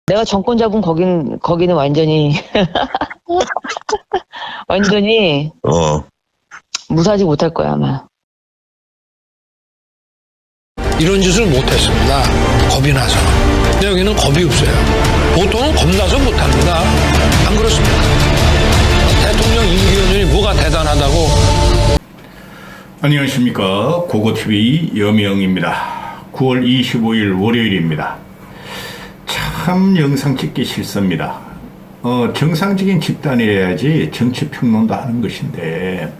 내가 정권 잡은 거기는 완전히 완전히 무사하지 못할 거야 아마. 이런 짓을 못했습니다. 겁이 나서. 근데 여기는 겁이 없어요. 보통은 겁나서 못합니다. 안 그렇습니까? 대통령 임기연이 뭐가 대단하다고. 안녕하십니까. 고고TV 여명입니다. 9월 25일 월요일입니다. 참 영상 찍기 싫습니다. 정상적인 집단이래야지 정치평론도 하는 것인데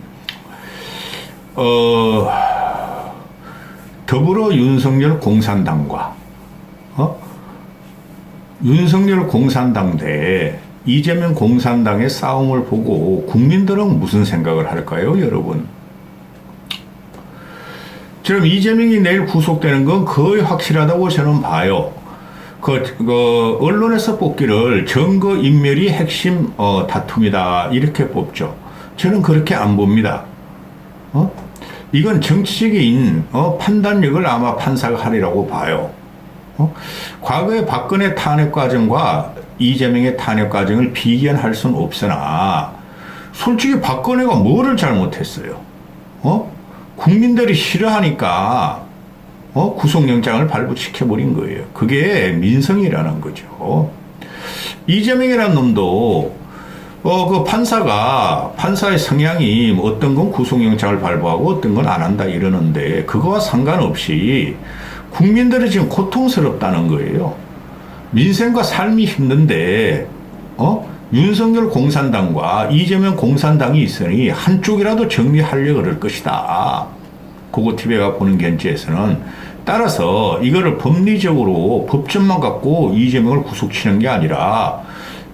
더불어 윤석열 공산당과 윤석열 공산당 대 이재명 공산당의 싸움을 보고 국민들은 무슨 생각을 할까요, 여러분? 지금 이재명이 내일 구속되는 건 거의 확실하다고 저는 봐요. 언론에서 뽑기를 증거인멸이 핵심 다툼이다 이렇게 뽑죠. 저는 그렇게 안 봅니다. 이건 정치적인 판단력을 아마 판사가 하리라고 봐요. 과거의 박근혜 탄핵 과정과 이재명의 탄핵 과정을 비견할 수는 없으나 솔직히 박근혜가 뭐를 잘못했어요? 국민들이 싫어하니까 구속영장을 발부시켜버린 거예요. 그게 민성이라는 거죠. 이재명이라는 놈도 그 판사의 성향이 어떤 건 구속영장을 발부하고 어떤 건 안 한다 이러는데 그거와 상관없이 국민들이 지금 고통스럽다는 거예요. 민생과 삶이 힘든데 윤석열 공산당과 이재명 공산당이 있으니 한쪽이라도 정리하려고 그럴 것이다. 고고TV가 보는 견지에서는 따라서 이거를 법리적으로 법전만 갖고 이재명을 구속치는 게 아니라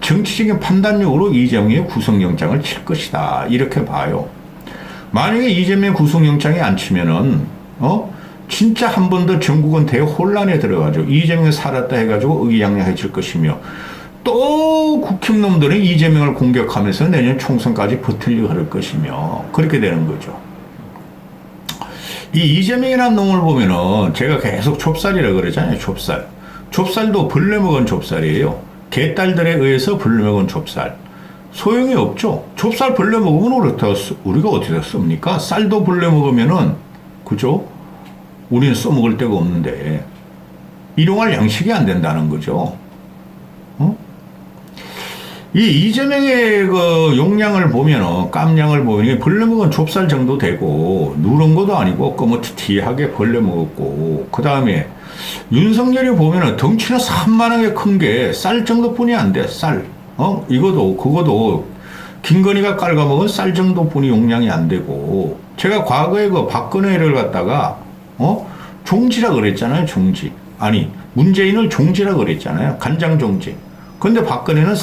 정치적인 판단력으로 이재명의 구속영장을 칠 것이다. 이렇게 봐요. 만약에 이재명 구속영장이 안 치면은 진짜 한 번 더 전국은 대혼란에 들어가죠. 이재명이 살았다 해가지고 의기양양해질 것이며 또 국힘놈들은 이재명을 공격하면서 내년 총선까지 버틸려고 할 것이며 그렇게 되는 거죠. 이 이재명이라는 놈을 보면은 제가 계속 좁쌀이라 그러잖아요. 좁쌀도 벌레 먹은 좁쌀이에요. 개딸들에 의해서 벌레 먹은 좁쌀. 소용이 없죠. 좁쌀 벌레 먹으면 우리가 어디다 씁니까? 쌀도 벌레 먹으면은 그죠? 우리는 써먹을 데가 없는데 일용할 양식이 안 된다는 거죠. 이 이재명의 그 용량을 보면은 깜냥을 보면 벌레 먹은 좁쌀 정도 되고 누런 것도 아니고 거뭇티하게 벌레 먹었고 그 다음에 윤석열이 보면은 덩치는 산만하게 큰 게 쌀 정도뿐이 안 돼. 쌀. 그거도 김건희가 깔아먹은 쌀 정도뿐이 용량이 안 되고 제가 과거에 그 박근혜를 갖다가 종지라 그랬잖아요. 종지. 아니 문재인을 종지라 그랬잖아요. 간장 종지. 근데 박근혜는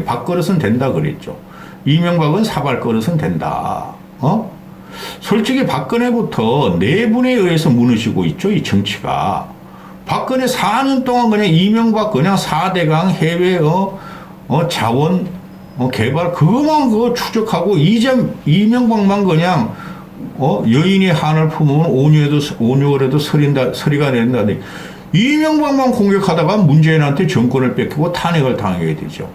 밥그릇은 된다 그랬죠. 이명박은 사발그릇은 된다. 솔직히 박근혜부터 내분에 의해서 무너지고 있죠. 이 정치가. 박근혜 4년 동안 그냥 이명박 그냥 4대강 해외 자원 개발 그거 추적하고 이명박만 그냥 여인의 한을 품으면 온유에도 서리가 내린다니. 이명박만 공격하다가 문재인한테 정권을 뺏기고 탄핵을 당하게 되죠.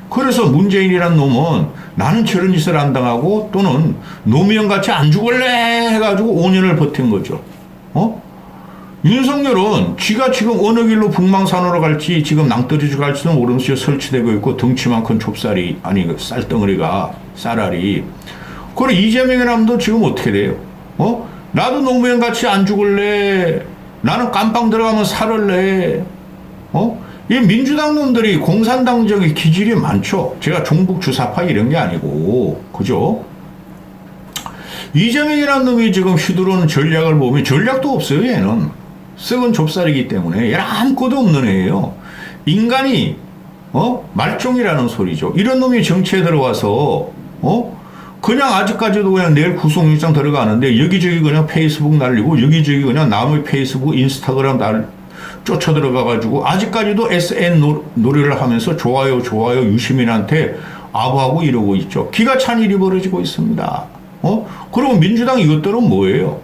그래서 문재인이란 놈은 나는 저런 짓을 안 당하고 또는 노무현같이 안 죽을래 해가지고 5년을 버틴 거죠. 윤석열은 지가 지금 어느 길로 북망산으로 갈지 지금 낭떠러지 갈지도 모르면서 설치되고 있고 덩치만 큰 좁쌀이 쌀덩어리가 쌀알이. 그리고 이재명이란 놈도 지금 어떻게 돼요? 나도 노무현같이 안 죽을래. 나는 깜빵 들어가면 살을래. 이 민주당 놈들이 공산당적인 기질이 많죠. 제가 종북 주사파 이런 게 아니고, 그죠? 이재명이라는 놈이 지금 휘두르는 전략을 보면 전략도 없어요, 얘는. 썩은 좁쌀이기 때문에 얘는 아무것도 없는 애예요. 인간이, 말종이라는 소리죠. 이런 놈이 정치에 들어와서, 그냥 아직까지도 그냥 내일 구속영장 들어가는데 여기저기 그냥 페이스북 날리고 여기저기 그냥 남의 페이스북 인스타그램 쫓아 들어가가지고 아직까지도 SN 노래를 하면서 좋아요 유시민한테 아부하고 이러고 있죠. 기가 찬 일이 벌어지고 있습니다. 그리고 민주당 이것들은 뭐예요?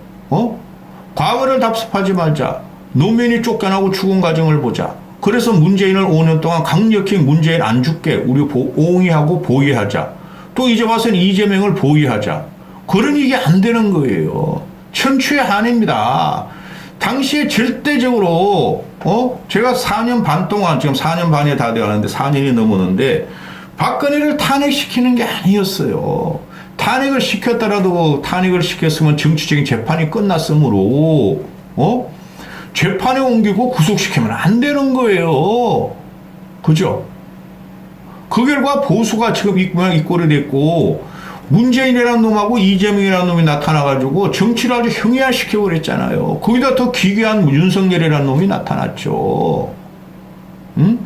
과거를 답습하지 말자. 노무현이 쫓겨나고 죽은 과정을 보자. 그래서 문재인을 5년 동안 강력히 문재인 안 죽게 우리 옹이하고 보위하자. 또 이제 와서는 이재명을 보위하자. 그러니 이게 안 되는 거예요. 천추의 한입니다. 당시에 절대적으로 제가 4년 반 동안 지금 4년 반이 다 되어가는데 4년이 넘었는데 박근혜를 탄핵시키는 게 아니었어요. 탄핵을 시켰더라도 탄핵을 시켰으면 정치적인 재판이 끝났으므로 재판에 옮기고 구속시키면 안 되는 거예요. 그죠? 그 결과 보수가 지금 이 모양 이 꼴이 됐고 문재인이라는 놈하고 이재명이라는 놈이 나타나가지고 정치를 아주 형이화시켜버렸잖아요. 거기다 더 기괴한 윤석열이라는 놈이 나타났죠. 응?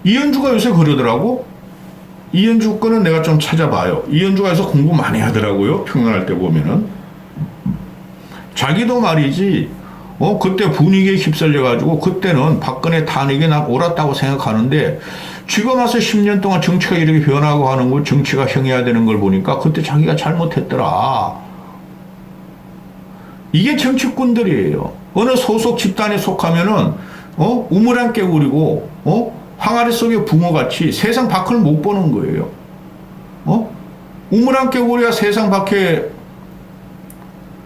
이현주가 요새 그러더라고. 이현주 거는 내가 좀 찾아봐요. 이현주가 요새 공부 많이 하더라고요. 평론할 때 보면은. 자기도 말이지, 그때 분위기에 휩쓸려가지고, 그때는 박근혜 탄핵이 난 옳았다고 생각하는데, 지금 와서 10년 동안 정치가 이렇게 변하고 하는 걸, 정치가 형해야되는 걸 보니까, 그때 자기가 잘못했더라. 이게 정치꾼들이에요. 어느 소속 집단에 속하면은, 우물안 깨구리고, 항아리 속의 붕어같이 세상 밖을 못 보는 거예요. 우물안 깨구리가 세상 밖에,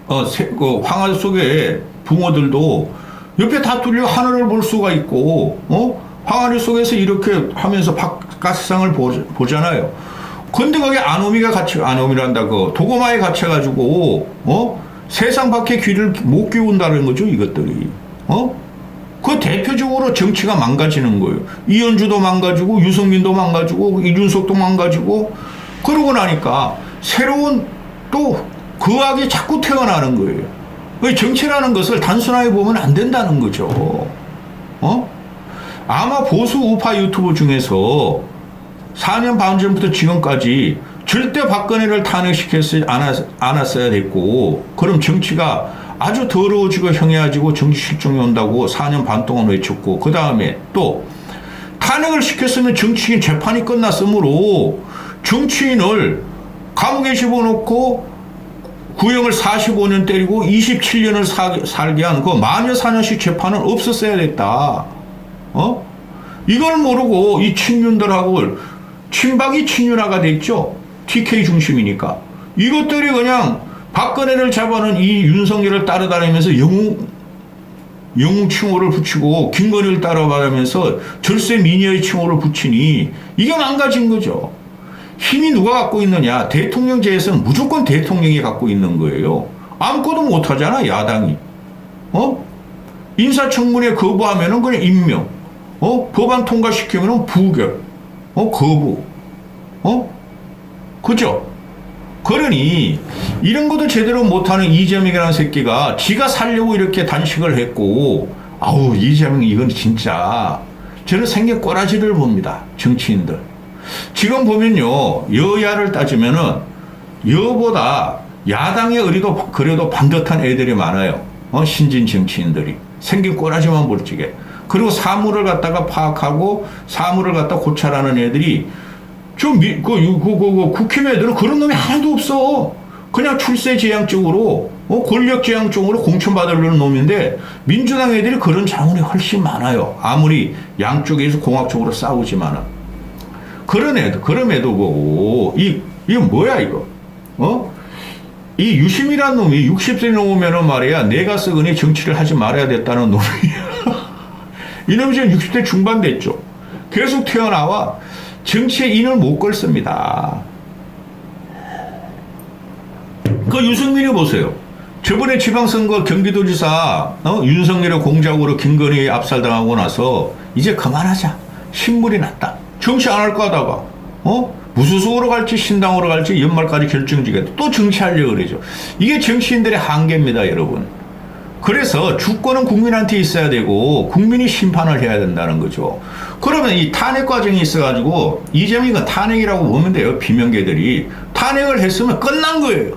항아리 속에 붕어들도 옆에 다 뚫려 하늘을 볼 수가 있고, 항아리 속에서 이렇게 하면서 바깥 세상을 보잖아요. 근데 거기 아노미란다, 도고마에 갇혀가지고, 세상 밖에 귀를 못 기운다는 거죠, 이것들이. 그 대표적으로 정치가 망가지는 거예요. 이현주도 망가지고, 유승민도 망가지고, 이준석도 망가지고, 그러고 나니까 새로운 또 그 악이 자꾸 태어나는 거예요. 정치라는 것을 단순하게 보면 안 된다는 거죠. 아마 보수 우파 유튜브 중에서 4년 반 전부터 지금까지 절대 박근혜를 탄핵시켰지 않았어야 됐고, 그럼 정치가 아주 더러워지고 형해지고 정치 실종이 온다고 4년 반 동안 외쳤고, 그 다음에 또 탄핵을 시켰으면 정치인 재판이 끝났으므로 정치인을 감옥에 집어넣고 구형을 45년 때리고 27년을 살게 한 그 마녀 사녀식 재판은 없었어야 됐다. 이걸 모르고 이 친윤들하고 친박이 친윤화가 됐죠. TK 중심이니까. 이것들이 그냥 박근혜를 잡아놓은 이 윤석열을 따라다니면서 영웅 칭호를 붙이고 김건희를 따라다니면서 절세 미녀의 칭호를 붙이니 이게 망가진 거죠. 힘이 누가 갖고 있느냐? 대통령제에서는 무조건 대통령이 갖고 있는 거예요. 아무것도 못하잖아, 야당이. 인사청문회 거부하면은 그냥 임명. 법안 통과시키면은 부결. 거부. 그죠? 그러니 이런 것도 제대로 못하는 이재명이라는 새끼가 지가 살려고 이렇게 단식을 했고, 아우, 이재명 이건 진짜 저는 생겨 꼬라지를 봅니다. 정치인들. 지금 보면요, 여야를 따지면은 여보다 야당의 의리도 그래도 반듯한 애들이 많아요. 신진 정치인들이. 생긴 꼬라지만 볼지게. 그리고 사물을 갖다가 파악하고 사물을 갖다 고찰하는 애들이 국힘 애들은 그런 놈이 하나도 없어. 그냥 출세지향적으로, 권력지향적으로 공천받으려는 놈인데, 민주당 애들이 그런 자원이 훨씬 많아요. 아무리 양쪽에서 공학적으로 싸우지만은. 그럼에도 보고, 이게 뭐야, 이거? 이 유심이란 놈이 60세 넘으면은 말이야, 내가 쓰거니 정치를 하지 말아야 됐다는 놈이야. 이놈이 지금 60대 중반 됐죠. 계속 튀어나와 정치에 인을 못 걸습니다. 그 유승민이 보세요. 저번에 지방선거 경기도지사, 윤석열의 공작으로 김건희 압살당하고 나서 이제 그만하자. 신물이 났다. 정치 안 할 거 하다가, 무소속으로 갈지 신당으로 갈지 연말까지 결정지게 또 정치하려고 그러죠. 이게 정치인들의 한계입니다, 여러분. 그래서 주권은 국민한테 있어야 되고 국민이 심판을 해야 된다는 거죠. 그러면 이 탄핵 과정이 있어가지고 이재명이 탄핵이라고 보면 돼요. 비명계들이. 탄핵을 했으면 끝난 거예요.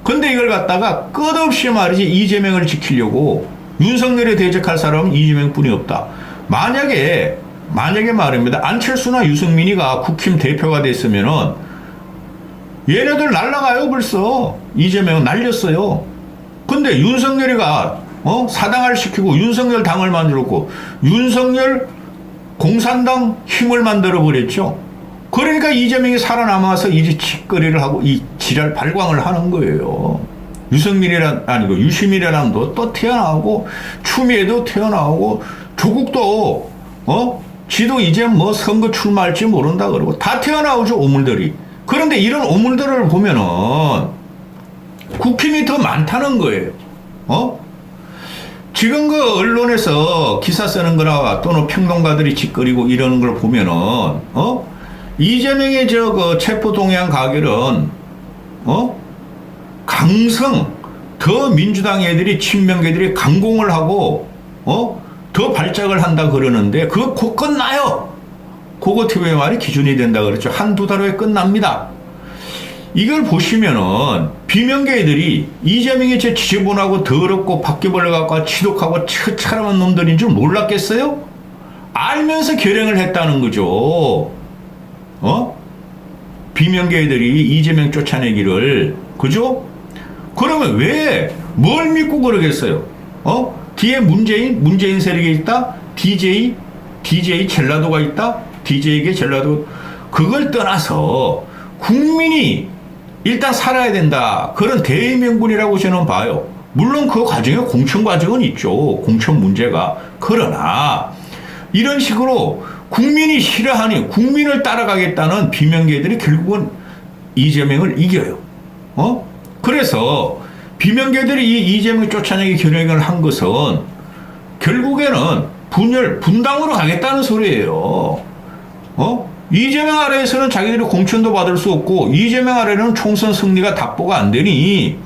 근데 이걸 갖다가 끝없이 말이지 이재명을 지키려고 윤석열에 대적할 사람은 이재명뿐이 없다. 만약에 말입니다. 안철수나 유승민이가 국힘 대표가 됐으면은 얘네들 날라가요 벌써. 이재명은 날렸어요. 근데 윤석열이가 사당을 시키고 윤석열 당을 만들었고 윤석열 공산당 힘을 만들어 버렸죠. 그러니까 이재명이 살아남아서 이제 짓거리를 하고 이 지랄 발광을 하는 거예요. 유시민이라도 또 태어나고 추미애도 태어나고 조국도 지도 이제 뭐 선거 출마할지 모른다 그러고 다 태어나오죠, 오물들이. 그런데 이런 오물들을 보면은 국힘이 더 많다는 거예요. 지금 그 언론에서 기사 쓰는 거나 또는 평론가들이 짓거리고 이러는 걸 보면은 이재명의 그 체포 동향 가결은 강성 더 민주당 애들이 친명계들이 강공을 하고 더 발작을 한다 그러는데 그거 곧 끝나요. 그거 TV의 말이 기준이 된다 그랬죠. 한두 달 후에 끝납니다. 이걸 보시면은 비명계들이 이재명이 제 지저분하고 더럽고 바퀴벌레 갖고 치독하고 처참한 놈들인 줄 몰랐겠어요? 알면서 결행을 했다는 거죠. 비명계들이 이재명 쫓아내기를, 그죠? 그러면 왜 뭘 믿고 그러겠어요? 뒤에 문재인 세력이 있다? DJ 젤라도가 있다? DJ에게 젤라도. 그걸 떠나서 국민이 일단 살아야 된다. 그런 대의명분이라고 저는 봐요. 물론 그 과정에 공천 과정은 있죠. 공천 문제가. 그러나 이런 식으로 국민이 싫어하니 국민을 따라가겠다는 비명계들이 결국은 이재명을 이겨요. 그래서 비명계들이 이 이재명 쫓아내기 결행을 한 것은 결국에는 분당으로 가겠다는 소리예요. 이재명 아래에서는 자기들이 공천도 받을 수 없고 이재명 아래는 총선 승리가 담보가 안 되니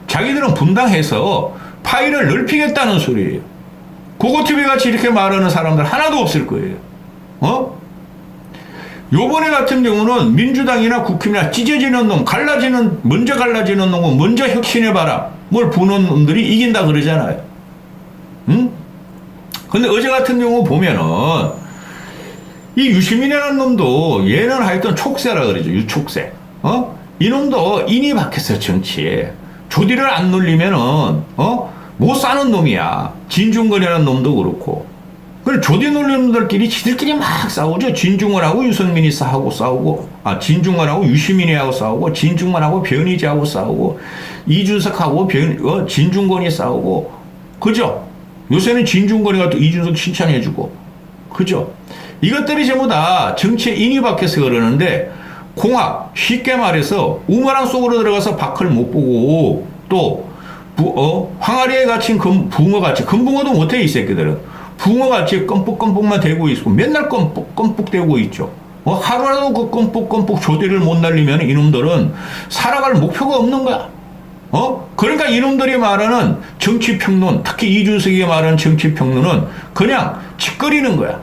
자기들은 분당해서 파일을 넓히겠다는 소리예요. 고고TV 같이 이렇게 말하는 사람들 하나도 없을 거예요. 요번에 같은 경우는 민주당이나 국힘이나 찢어지는 놈, 먼저 갈라지는 놈은 먼저 혁신해봐라. 뭘 부는 놈들이 이긴다 그러잖아요. 근데 어제 같은 경우 보면은 이 유시민이라는 놈도 얘는 하여튼 촉새라 그러죠. 유촉새. 이놈도 인이 박혔어, 정치에. 조디를 안 놀리면은, 못 사는 놈이야. 진중권이라는 놈도 그렇고. 그래, 조디 놀리는 놈들끼리 지들끼리 막 싸우죠. 진중권하고 유승민이 싸우고, 진중권하고 유시민이하고 싸우고, 진중권하고 변희재하고 싸우고, 이준석하고 진중권이 싸우고, 그죠? 요새는 진중권이가 또 이준석 칭찬해주고, 그죠? 이것들이 전부 다 정치에 인이 박혀서 그러는데 공학 쉽게 말해서 우마랑 속으로 들어가서 밖을 못 보고 또 항아리에 갇힌 붕어같이 금붕어도 못해 이 새끼들은 붕어같이 껌뻑껌뻑만 대고 있고 맨날 껌뻑 대고 있죠. 하루라도 그 껌뻑껌뻑 조디를 못 날리면 이놈들은 살아갈 목표가 없는 거야. 그러니까 이놈들이 말하는 정치평론, 특히 이준석이 말하는 정치평론은 그냥 짓거리는 거야.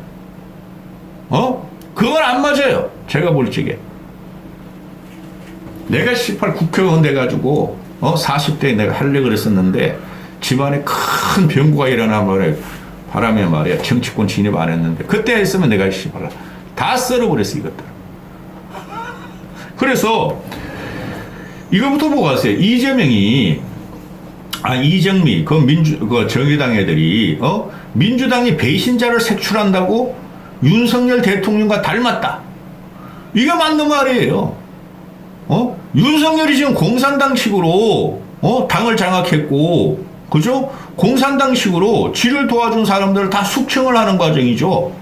그건 안 맞아요. 제가 볼 적에. 내가 18 국회의원 돼가지고, 40대에 내가 하려고 그랬었는데, 집안에 큰 병구가 일어나 바람에 말이야. 정치권 진입 안 했는데, 그때 했으면 내가 다 썰어버렸어, 이것들. 그래서, 이거부터 보고 가세요. 이정미, 그 정의당 애들이, 민주당이 배신자를 색출한다고 윤석열 대통령과 닮았다. 이게 맞는 말이에요. 윤석열이 지금 공산당식으로 당을 장악했고, 그죠? 공산당식으로 지를 도와준 사람들을 다 숙청을 하는 과정이죠.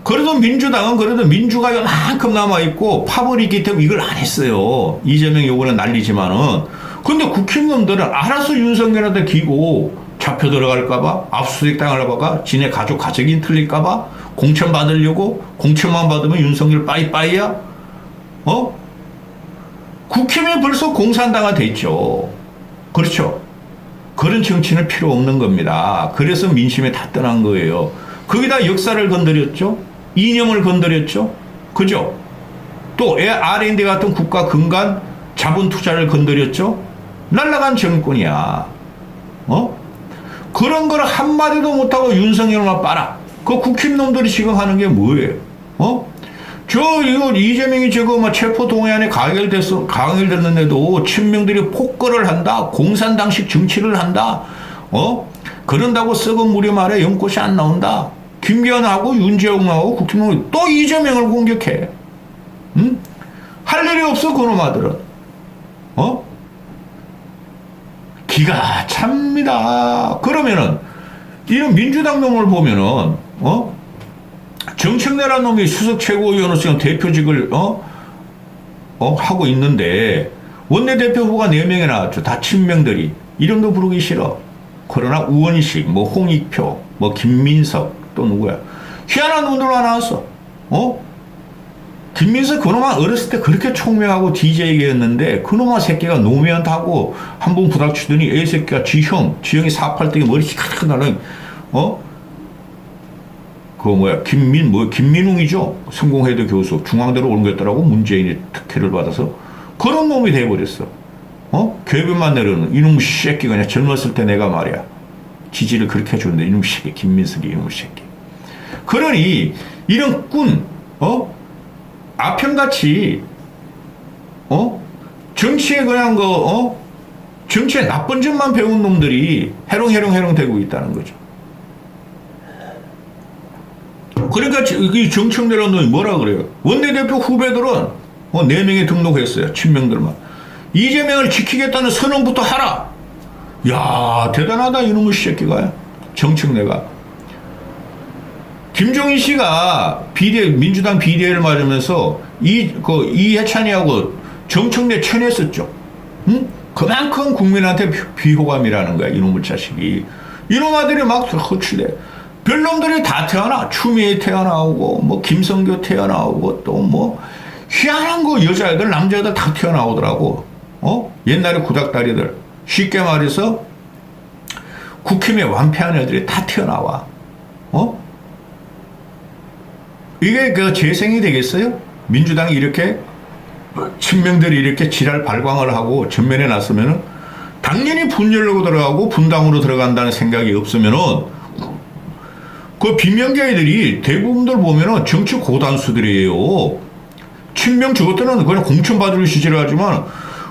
그래도 민주당은 그래도 민주가 요만큼 남아있고 파벌이 있기 때문에 이걸 안 했어요. 이재명 요번에 난리지만은. 근데 국힘놈들은 알아서 윤석열한테 기고 잡혀 들어갈까봐, 압수수색 당할까봐, 지네 가족인 틀릴까봐, 공천 받으려고, 공천만 받으면 윤석열 빠이빠이야? 국힘이 벌써 공산당화 됐죠. 그렇죠. 그런 정치는 필요 없는 겁니다. 그래서 민심에 다 떠난 거예요. 거기다 역사를 건드렸죠. 이념을 건드렸죠. 그죠? 또 R&D 같은 국가 근간 자본 투자를 건드렸죠. 날라간 정권이야. 그런 걸 한마디도 못하고 윤석열만 빨아. 그 국힘놈들이 지금 하는 게 뭐예요? 이거 이재명이 저거 뭐 체포 동의안에 가결됐는데도 친명들이 폭거를 한다, 공산당식 정치를 한다, 그런다고 썩은 무리 말에 연꽃이 안 나온다. 김기현하고 윤재욱 나오고 국힘당이 또 이재명을 공격해. 응? 할 일이 없어 그놈아들은. 기가 찹니다. 그러면은 이런 민주당 놈을 보면은 정청래라는 놈이 수석 최고위원으로서 대표직을 하고 있는데 원내대표 후보가 4명이 나왔죠. 다 친명들이. 이름도 부르기 싫어. 그러나 우원식, 뭐 홍익표, 뭐 김민석, 또 누구야. 희한한 놈들만 나왔어. 김민석 그놈아 어렸을 때 그렇게 총명하고 DJ였는데 그놈아 새끼가 노무현 타고 한 번 부닥치더니 애 새끼가 지형이 4.8등에 머리 시카카카 날라. 김민웅이죠. 성공회대 교수. 중앙대로 옮겼더라고. 문재인이 특혜를 받아서. 그런 놈이 돼버렸어. 괴변만 내려는 이놈 새끼가 그냥 젊었을 때 내가 말이야. 지지를 그렇게 해주는데 이놈 새끼, 김민석이 이놈 새끼. 그러니 이런 꾼, 아편같이, 정치에 그냥 정치의 나쁜 점만 배운 놈들이 해롱해롱 되고 있다는 거죠. 그러니까 이 정청래라는 놈이 뭐라 그래요? 원내대표 후배들은 4명이 등록했어요. 친명들만. 이재명을 지키겠다는 선언부터 하라. 야, 대단하다 이놈의 새끼가. 정청래가. 김종인 씨가 민주당 비대위를 맞으면서 이해찬이하고 정청래 쳐냈었죠. 응? 그만큼 국민한테 비호감이라는 거야. 이놈의 자식이. 이놈 아들이 막 허출래. 별놈들이 다 태어나. 추미애 태어나오고, 뭐, 김성교 태어나오고, 또 뭐, 희한한 거 여자애들, 남자애들 다 태어나오더라고. 옛날에 구닥다리들. 쉽게 말해서, 국힘에 완패한 애들이 다 태어나와. 이게 재생이 되겠어요? 민주당이 이렇게, 친명들이 이렇게 지랄 발광을 하고 전면에 났으면은, 당연히 분열로 들어가고 분당으로 들어간다는 생각이 없으면은, 그 비명계들이 대부분들 보면은 정치 고단수들이에요. 친명 저것들은 그냥 공천받으려 시지를 하지만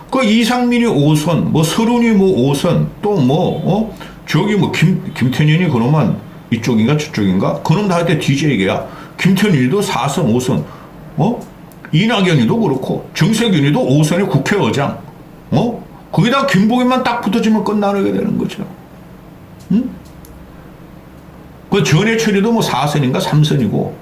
그 이상민이 5선, 뭐 서른이 뭐 5선, 또 뭐 저기 뭐 김태년이 그놈만 이쪽인가 저쪽인가 그놈 다 할 때 DJ계야. 김태년이도 4선, 5선, 이낙연이도 그렇고 정세균이도 5선의 국회의장, 거기다 김봉현만 딱 붙어지면 끝나게 되는 거죠. 응? 그 전해철이도 뭐 4선인가 3선이고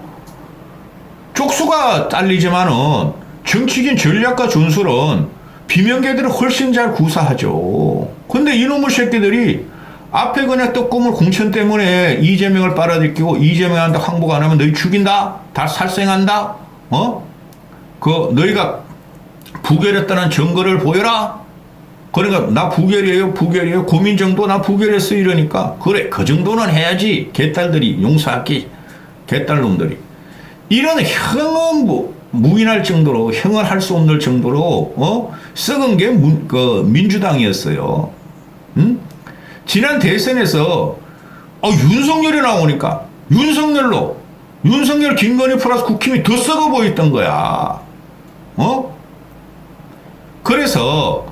쪽수가 딸리지만은 정치적인 전략과 전술은 비명계들은 훨씬 잘 구사하죠. 근데 이놈의 새끼들이 앞에 그냥 떡고물 공천 때문에 이재명을 빨아들이고 이재명한테 항복 안 하면 너희 죽인다? 다 살생한다? 너희가 부결했다는 증거를 보여라? 그러니까 나 부결이에요. 고민정도 나 부결했어 이러니까 그래 그 정도는 해야지. 개딸들이 용서할게. 개딸놈들이. 이런 형은 무인할 정도로 형을 할 수 없는 정도로 썩은 게 민주당이었어요. 응? 지난 대선에서 윤석열이 나오니까 윤석열 김건희 플러스 국힘이 더 썩어 보였던 거야. 그래서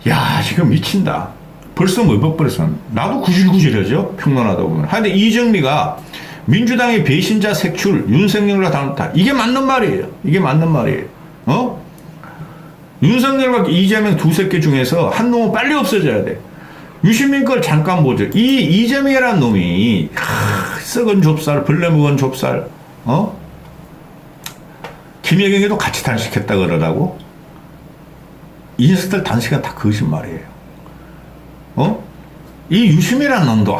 야, 지금 미친다. 벌써 뭐 벌써 나도 구질구질하죠. 평론하다 보면. 하여튼 이정미가 민주당의 배신자 색출 윤석열과 닮았다. 이게 맞는 말이에요. 윤석열과 이재명 두 새끼 중에서 한 놈은 빨리 없어져야 돼. 유시민 걸 잠깐 보죠. 이 이재명이라는 놈이 썩은 좁쌀, 벌레 묵은 좁쌀, 김혜경에도 같이 단식했다 그러다고. 이 녀석들 단식은 다 거짓말이에요. 이 유시민이라는 놈도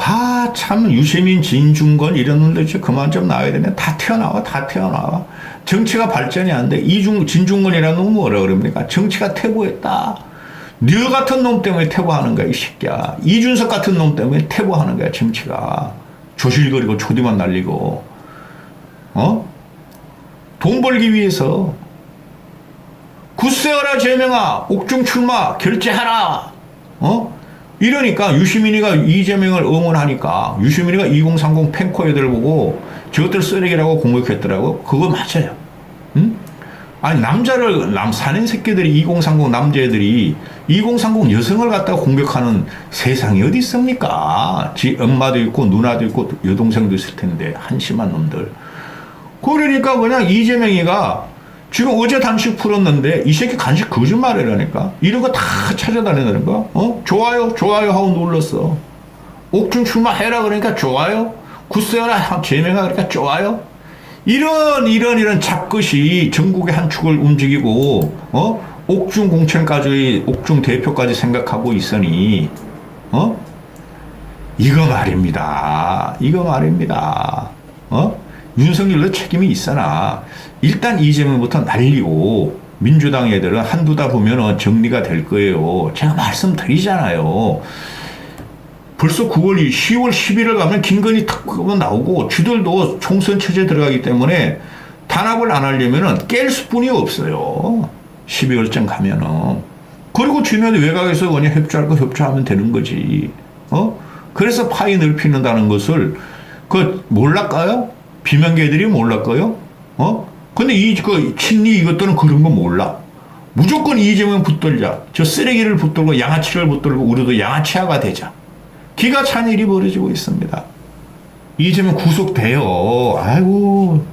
참 유시민, 진중권 이런 놈들 그만 좀 나와야 되네. 다 튀어나와. 정치가 발전이 안 돼. 진중권이라는 놈은 뭐라 그럽니까? 정치가 퇴보했다. 너 같은 놈 때문에 퇴보하는 거야 이 새끼야. 이준석 같은 놈 때문에 퇴보하는 거야 정치가. 조실거리고 초디만 날리고 돈 벌기 위해서 굳세어라 재명아 옥중 출마 결제하라. 이러니까 유시민이가 이재명을 응원하니까 유시민이가 2030 팬코 애들 보고 저것들 쓰레기라고 공격했더라고. 그거 맞아요. 아니, 사는 새끼들이 2030 남자애들이 2030 여성을 갖다가 공격하는 세상이 어디 있습니까? 지 엄마도 있고, 누나도 있고, 여동생도 있을 텐데, 한심한 놈들. 그러니까 그냥 이재명이가 지금 어제 단식 풀었는데, 이 새끼 간식 거짓말이라니까? 이런 거 다 찾아다니다니까? 좋아요, 좋아요 하고 눌렀어. 옥중 출마해라 그러니까 좋아요? 굳세어라 제명하 그러니까 좋아요? 이런 잡것이 전국의 한 축을 움직이고, 옥중 공천까지, 옥중 대표까지 생각하고 있으니, 이거 말입니다. 윤석열도 책임이 있으나, 일단 이재명부터 날리고, 민주당 애들은 한두 달 보면 정리가 될 거예요. 제가 말씀드리잖아요. 벌써 10월 11일 가면 김건희 특검은 나오고 쥐들도 총선 체제 들어가기 때문에 단합을 안 하려면 깰 수뿐이 없어요. 12월쯤 가면은. 그리고 주변 외곽에서 그냥 협조할 거 협조하면 되는 거지. 그래서 파이 넓히는다는 것을 몰랄까요? 비명계들이 몰랄까요? 근데 친리 이것들은 그런 거 몰라. 무조건 이재명 붙들자. 저 쓰레기를 붙들고 양아치를 붙들고 우리도 양아치화가 되자. 기가 찬 일이 벌어지고 있습니다. 이재명 구속돼요. 아이고.